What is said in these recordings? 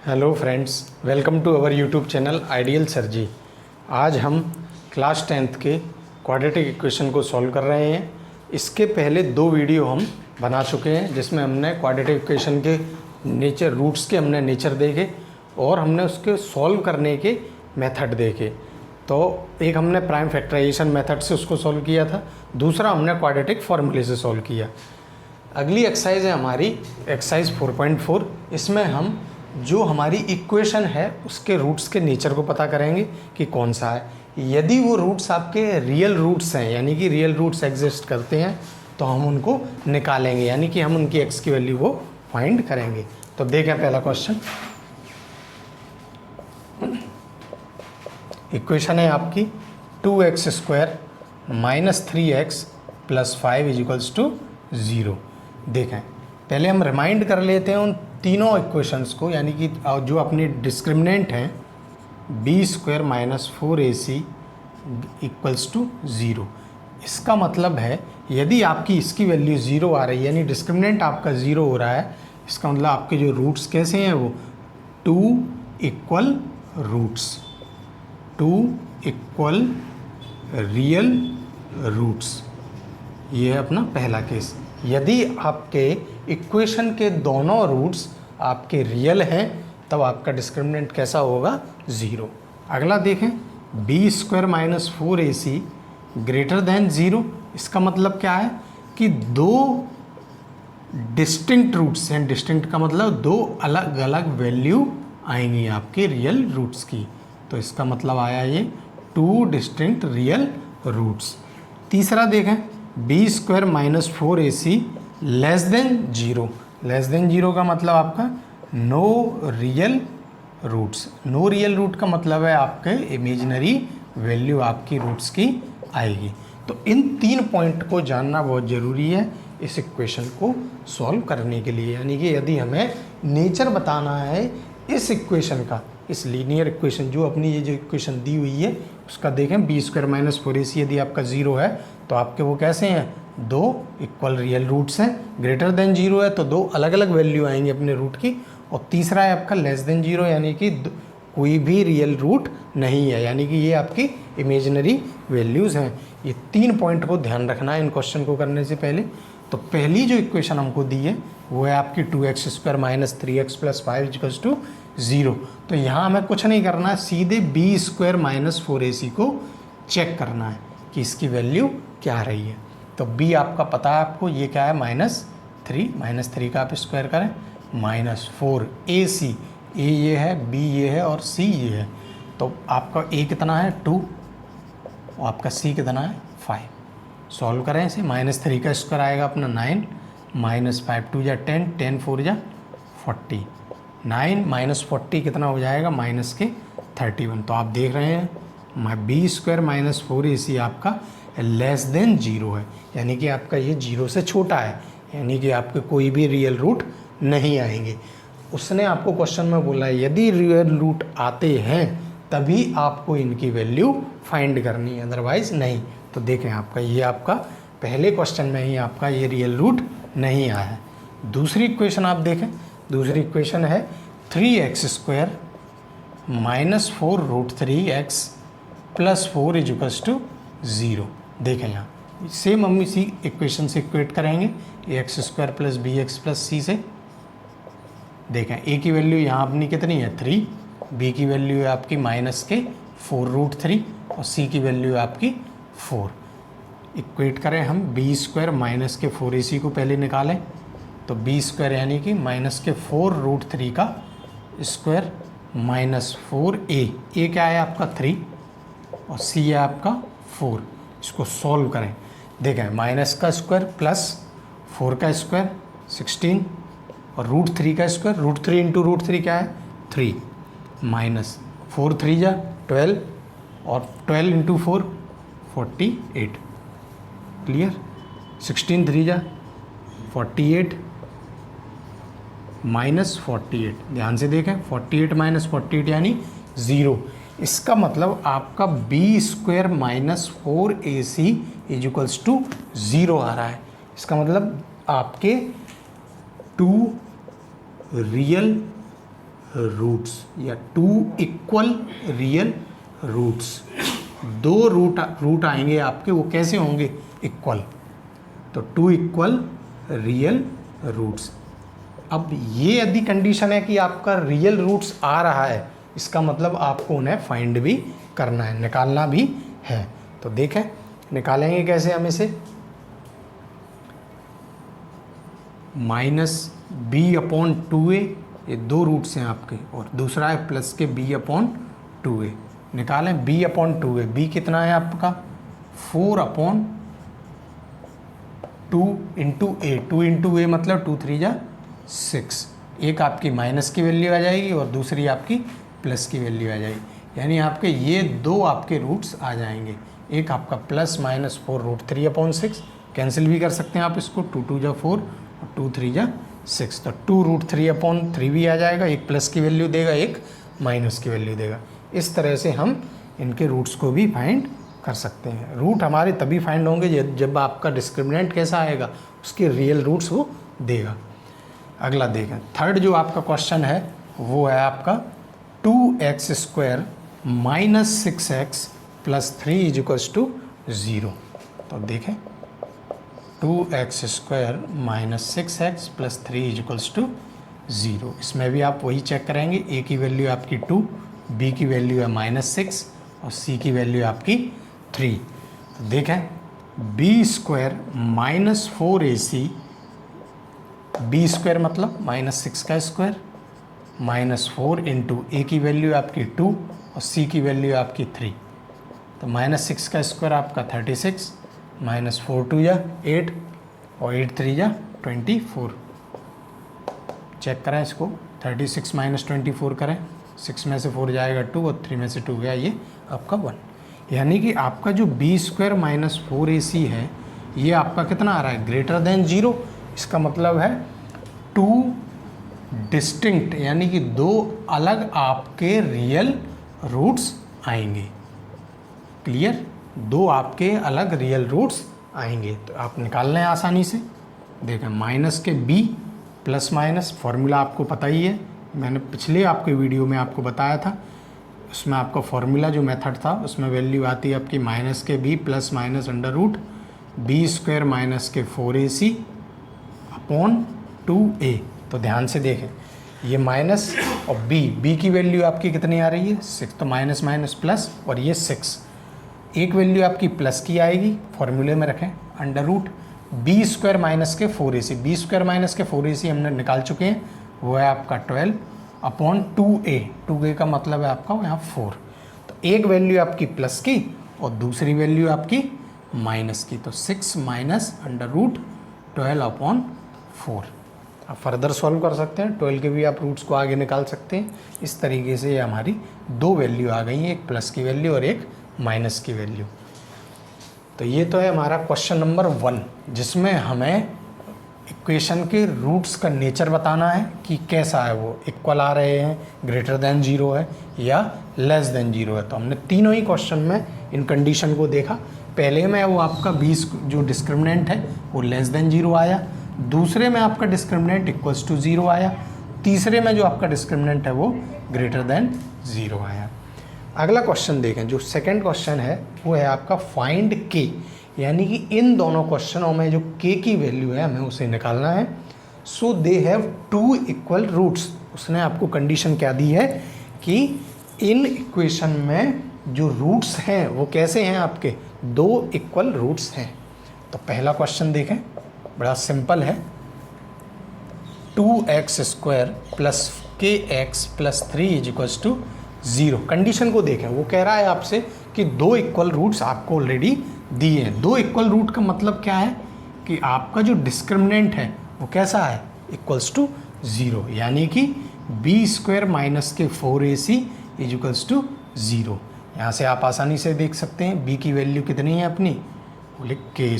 Hello friends, welcome to our YouTube channel ideal sir ji. आज हम class 10th के quadratic equation को solve कर रहे हैं। इसके पहले दो वीडियो हम बना चुके हैं जिसमें हमने क्वाड्रेटिक इक्वेशन के नेचर, रूट्स के हमने नेचर देखे और हमने उसके सॉल्व करने के मेथड देखे। तो एक हमने प्राइम फैक्टराइजेशन मेथड से उसको सॉल्व किया था, दूसरा हमने क्वाड्रेटिक फॉर्मूले से सॉल्व किया। अगली एक्सरसाइज है हमारी एक्सरसाइज 4.4। इसमें हम जो हमारी इक्वेशन है उसके रूट्स के नेचर को पता करेंगे कि कौन सा है। यदि वो रूट्स आपके रियल रूट्स हैं, यानी कि रियल रूट्स एग्जिस्ट करते हैं, तो हम उनको निकालेंगे, यानी कि हम उनकी एक्स की वैल्यू को फाइंड करेंगे। तो देखें पहला क्वेश्चन। इक्वेशन है आपकी 2x² - 3x + 5 = 0। देखें, पहले हम रिमाइंड कर लेते हैं उन तीनों इक्वेशंस को, यानी कि जो अपनी डिस्क्रिमिनेंट हैं b² - 4ac = 0। इसका मतलब है यदि आपकी इसकी वैल्यू 0 आ रही है, यानी डिस्क्रिमिनेंट आपका 0 हो रहा है, इसका मतलब आपके जो रूट्स कैसे हैं, वो 2 equal roots, 2 equal real roots. ये है अपना पहला केस। यदि आपके इक्वेशन के दोनों रूट्स आपके रियल हैं तब आपका डिस्क्रिमिनेंट कैसा होगा, 0। अगला देखें, b² - 4ac > 0। इसका मतलब क्या है कि दो डिस्टिंक्ट रूट्स हैं। डिस्टिंक्ट का मतलब दो अलग अलग वैल्यू आएंगी आपके रियल रूट्स की। तो इसका मतलब आया ये 2 डिस्टिंक्ट रियल रूट्स। तीसरा देखें, b² - 4ac < 0। < 0 का मतलब आपका no real roots. No real root का मतलब है आपके इमेजिनरी वैल्यू आपकी रूट्स की आएगी। तो इन 3 पॉइंट को जानना बहुत ज़रूरी है इस इक्वेशन को सॉल्व करने के लिए। यानी कि यदि हमें नेचर बताना है इस इक्वेशन का, इस लीनियर इक्वेशन जो अपनी ये जो इक्वेशन दी हुई है उसका देखें, b² - 4ac यदि आपका 0 है तो आपके वो कैसे हैं, दो इक्वल रियल रूट्स हैं। > 0 है तो दो अलग अलग वैल्यू आएंगी अपने रूट की। और तीसरा है आपका < 0, यानी कि कोई भी रियल रूट नहीं है, यानी कि ये आपकी इमेजिनरी वैल्यूज़ हैं। ये 3 पॉइंट को ध्यान रखना है इन क्वेश्चन को करने से पहले। तो पहली जो इक्वेशन हमको दी है वो है आपकी 2x² - 3x + 5 = 0। तो यहाँ हमें कुछ नहीं करना है, सीधे b² - 4ac को चेक करना है कि इसकी वैल्यू क्या आ रही है। तो b आपका पता है आपको, ये क्या है, -3। -3 का आप स्क्वायर करें, -4ac, a ये है, b ये है और c ये है। तो आपका a कितना है, 2, और आपका c कितना है, 5। सॉल्व करें इसे। -3 का स्क्वायर आएगा अपना 9, -5 2 = 10, 10 4 = 40, 9 - 40 कितना हो जाएगा, -31। तो आप देख रहे हैं b² - 4ac आपका < 0 है, यानी कि आपका ये 0 से छोटा है, यानी कि आपके कोई भी रियल रूट नहीं आएंगे। उसने आपको क्वेश्चन में बोला है यदि रियल रूट आते हैं तभी आपको इनकी वैल्यू फाइंड करनी है, अदरवाइज नहीं। तो देखें, आपका ये आपका पहले क्वेश्चन में ही आपका ये रियल रूट नहीं आया है। दूसरी इक्वेशन आप देखें, दूसरी इक्वेशन है 3x² - 4√3x + 4 = 0। देखें, यहाँ सेम हम इसी इक्वेशन से इक्वेट करेंगे, x² + bx + c से। देखें, a की वैल्यू यहाँ अपनी कितनी है, 3, b की वैल्यू है आपकी -4√3 और c की वैल्यू है आपकी 4। इक्वेट करें हम, b² - 4ac को पहले निकालें, तो b² यानी कि -4√3 का स्क्वायर -4a क्या है आपका 3 और c है आपका 4। इसको सॉल्व करें। देखें, माइनस का स्क्वायर प्लस 4 का स्क्वायर 16 और √3 का स्क्वायर, √3 × √3 क्या है, 3, -4 3 = 12 और 12 × 4 48। क्लियर, 16 3 = 48 -48। ध्यान से देखें, 48 - 48 यानी 0। इसका मतलब आपका b² - 4ac = 0 आ रहा है। इसका मतलब आपके 2 रियल रूट्स या 2 इक्वल रियल रूट्स। 2 रूट आएंगे आपके, वो कैसे होंगे? इक्वल। तो 2 इक्वल रियल रूट्स। अब ये यदि कंडीशन है कि आपका रियल रूट्स आ रहा है, इसका मतलब आपको उन्हें फाइंड भी करना है, निकालना भी है। तो देखें निकालेंगे कैसे हम इसे। -b/2a, ये 2 रूट्स हैं आपके, और दूसरा है प्लस के b/2a। निकालें b/2a। b कितना है आपका? 4/2 इंटू a। 2 इंटू ए मतलब 2 3 जा 6। एक आपकी माइनस की वैल्यू आ जाएगी और दूसरी आपकी प्लस की वैल्यू आ जाएगी। यानी आपके ये 2 आपके रूट्स आ जाएंगे। एक आपका +-4√3/6, कैंसिल भी कर सकते हैं आप इसको। 2 2 जा 4 और 2 3 जा 6, तो 2√3/3 भी आ जाएगा। एक प्लस की वैल्यू देगा, एक माइनस की वैल्यू देगा। इस तरह से हम इनके रूट्स को भी फाइंड कर सकते हैं। रूट हमारे तभी फाइंड होंगे जब आपका डिस्क्रिमिनेंट कैसा आएगा, उसके रियल रूट्स वो देगा। अगला देखें, थर्ड जो आपका क्वेश्चन है वो है आपका 2x² - 6x + 3 = 0। तो देखें 2x² - 6x + 3 = 0। इसमें भी आप वही चेक करेंगे। a की वैल्यू आपकी 2, b की वैल्यू है -6 और c की वैल्यू है आपकी 3। तो देखें b² - 4ac, b² मतलब -6 का स्क्वायर, -4 इंटू a की वैल्यू आपकी 2 और c की वैल्यू आपकी 3। तो -6 का स्क्वायर आपका 36, -4 2 या 8 और 8 3 या 24। चेक करें इसको, 36 - 24 करें, 6 में से 4 जाएगा 2 और 3 में से 2 गया ये आपका 1। यानी कि आपका जो b² - 4ac है, ये आपका कितना आ रहा है? >0। इसका मतलब है 2 डिस्टिंक्ट, यानी कि 2 अलग आपके रियल रूट्स आएंगे। क्लियर? 2 आपके अलग रियल रूट्स आएंगे। तो आप निकाल लें आसानी से। देखें माइनस के b +- फॉर्मूला आपको पता ही है, मैंने पिछले आपके वीडियो में आपको बताया था। उसमें आपका फॉर्मूला जो मेथड था उसमें वैल्यू आती है आपकी माइनस के b +- √b² - 4ac/2a। तो ध्यान से देखें, ये माइनस और b की वैल्यू आपकी कितनी आ रही है? 6। तो माइनस माइनस प्लस, और ये 6। एक वैल्यू आपकी प्लस की आएगी, फॉर्मूले में रखें √b² - 4ac। b² - 4ac हमने निकाल चुके हैं, वो है आपका 12/2a। 2a का मतलब है आपका यहाँ 4। तो एक वैल्यू आपकी प्लस की और दूसरी वैल्यू आपकी माइनस की। तो 6 - √12/4। आप फर्दर सॉल्व कर सकते हैं, 12 के भी आप रूट्स को आगे निकाल सकते हैं। इस तरीके से ये हमारी 2 वैल्यू आ गई हैं, एक प्लस की वैल्यू और एक माइनस की वैल्यू। तो ये तो है हमारा क्वेश्चन नंबर 1, जिसमें हमें इक्वेशन के रूट्स का नेचर बताना है कि कैसा है, वो इक्वल आ रहे हैं, >0 है या <0 है। तो हमने तीनों ही क्वेश्चन में इन कंडीशन को देखा। पहले में वो आपका 20 जो डिस्क्रिमिनेंट है वो <0 आया, दूसरे में आपका डिस्क्रिमिनेंट =0 आया, तीसरे में जो आपका डिस्क्रिमिनेंट है वो >0 आया। अगला क्वेश्चन देखें, जो सेकंड क्वेश्चन है वो है आपका फाइंड k, यानी कि इन दोनों क्वेश्चनों में जो k की वैल्यू है हमें उसे निकालना है। सो दे हैव 2 इक्वल रूट्स। उसने आपको कंडीशन क्या दी है कि इन इक्वेशन में जो रूट्स हैं वो कैसे हैं आपके? 2 इक्वल रूट्स हैं। तो पहला क्वेश्चन देखें, बड़ा सिंपल है। 2x² + kx + 3 = 0। कंडीशन को देखें, वो कह रहा है आपसे कि 2 इक्वल रूट्स आपको ऑलरेडी दिए हैं। 2 इक्वल रूट का मतलब क्या है कि आपका जो डिस्क्रिमिनेंट है वो कैसा है? =0, यानी कि b² - 4ac = 0। यहाँ से आप आसानी से देख सकते हैं b की वैल्यू कितनी है अपनी, बोले k²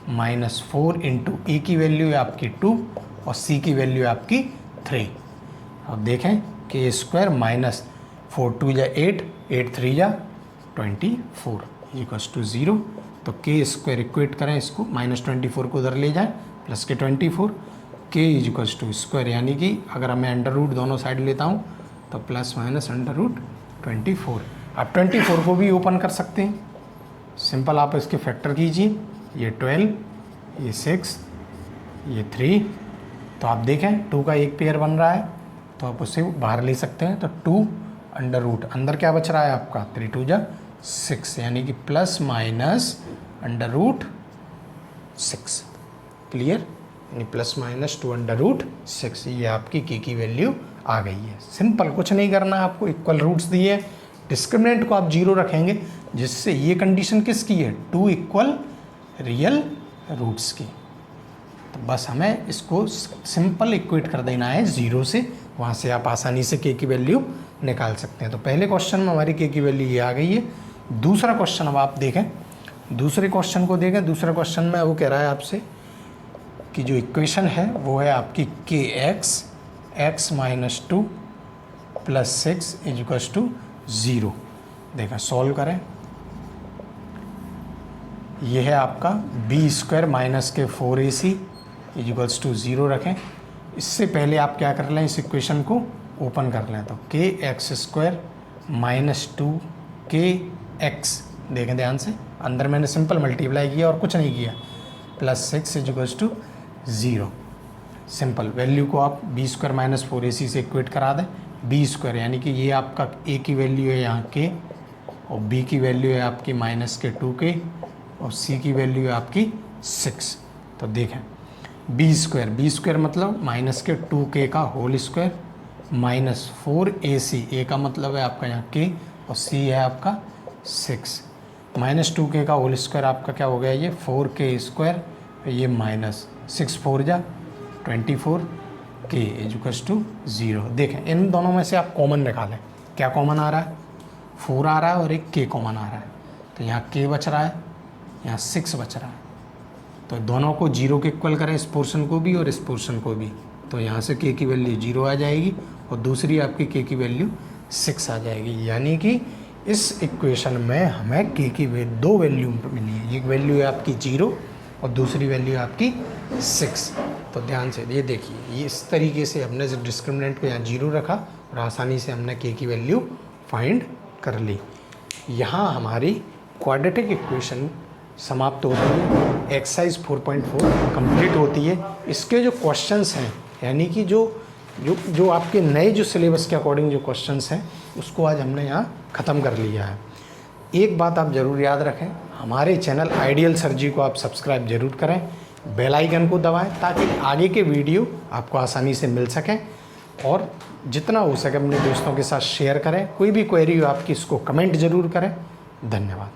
-4 इंटू a की वैल्यू है आपकी 2 और c की वैल्यू है आपकी 3। अब देखें k² -4 2 या 8, 8 3 या 24 = 0। तो k² इक्वेट करें इसको, -24 को उधर ले जाएं, प्लस के 24, के इजिकल्स टू स्क्वायर, यानी कि अगर मैं अंडर रूट दोनों साइड लेता हूँ तो प्लस माइनस अंडर रूट 24। आप 24 को भी ओपन कर सकते हैं, सिंपल आप इसके फैक्टर कीजिए, ये 12, ये 6, ये 3, तो आप देखें 2 का एक पेयर बन रहा है तो आप उससे बाहर ले सकते हैं। तो 2 अंडर रूट, अंदर क्या बच रहा है आपका 3 2 जा 6, यानी कि plus minus under root 6। Clear, यानी प्लस माइनस 2 अंडर रूट 6, ये आपकी के की वैल्यू आ गई है। सिंपल, कुछ नहीं करना है आपको, इक्वल रूट्स दिए, डिस्क्रिमिनेंट को आप 0 रखेंगे, जिससे ये कंडीशन किसकी है, 2 इक्वल रियल रूट्स की। तो बस हमें इसको सिंपल इक्वेट कर देना है 0 से, वहाँ से आप आसानी से के की वैल्यू निकाल सकते हैं। तो पहले क्वेश्चन में हमारी के की वैल्यू ये आ गई है। दूसरा क्वेश्चन अब आप देखें, दूसरे क्वेश्चन को देखें। दूसरे क्वेश्चन में वो कह रहा है आपसे कि जो इक्वेशन है वो है आपकी के x x minus 2 plus 6 equals to 0। देखा, सॉल्व करें। ये है आपका बी स्क्वायर माइनस के 4ac इजिकल्स टू 0 रखें। इससे पहले आप क्या कर लें, इस इक्वेशन को ओपन कर लें। तो के एक्स स्क्वायर माइनस 2 के एक्स, देखें ध्यान से, अंदर मैंने सिंपल मल्टीप्लाई किया और कुछ नहीं किया, plus 6 equals to 0। Simple, value को आप बी स्क्वायर माइनस 4ac से इक्वेट करा दें। बी स्क्वायर यानी कि ये आपका ए की वैल्यू है यहाँ के, और बी की वैल्यू है आपकी माइनस के 2k, और सी की वैल्यू है आपकी 6। तो देखें बी स्क्वायर मतलब माइनस के 2k का होल स्क्वायर माइनस 4ac, ए का मतलब है आपका यहाँ k, और सी है आपका 6। माइनस 2k का होल स्क्वायर आपका क्या हो गया, ये 4k स्क्वायर, ये माइनस 6 4 जा 24 k इजिकल्स टू 0। देखें इन दोनों में से आप कॉमन निकालें, क्या कॉमन आ रहा है, 4 आ रहा है और एक k कॉमन आ रहा है। तो यहाँ k बच रहा है, यहाँ 6 बच रहा है। तो दोनों को 0 के इक्वल करें, इस पोर्शन को भी और इस पोर्शन को भी, तो यहाँ से k की वैल्यू 0 आ जाएगी और दूसरी आपकी k की वैल्यू 6 आ जाएगी। यानी कि इस इक्वेशन में हमें k की दो वैल्यू मिली है, एक वैल्यू है आपकी 0 और दूसरी वैल्यू है आपकी 6। तो ध्यान से ये देखिए, ये इस तरीके से हमने डिस्क्रिमिनेंट को यहाँ 0 रखा और आसानी से हमने k की वैल्यू फाइंड कर ली। यहाँ हमारी क्वाड्रेटिक इक्वेशन समाप्त होती है, एक्सरसाइज 4.4 कंप्लीट होती है। इसके जो क्वेश्चंस हैं, यानी कि जो आपके नए जो सिलेबस के अकॉर्डिंग जो क्वेश्चंस हैं, उसको आज हमने यहाँ ख़त्म कर लिया है। एक बात आप ज़रूर याद रखें, हमारे चैनल आइडियल सर जी को आप सब्सक्राइब ज़रूर करें, बेल आइकन को दबाएं ताकि आगे के वीडियो आपको आसानी से मिल सकें, और जितना हो सके अपने दोस्तों के साथ शेयर करें। कोई भी क्वेरी हो आपकी, इसको कमेंट ज़रूर करें। धन्यवाद।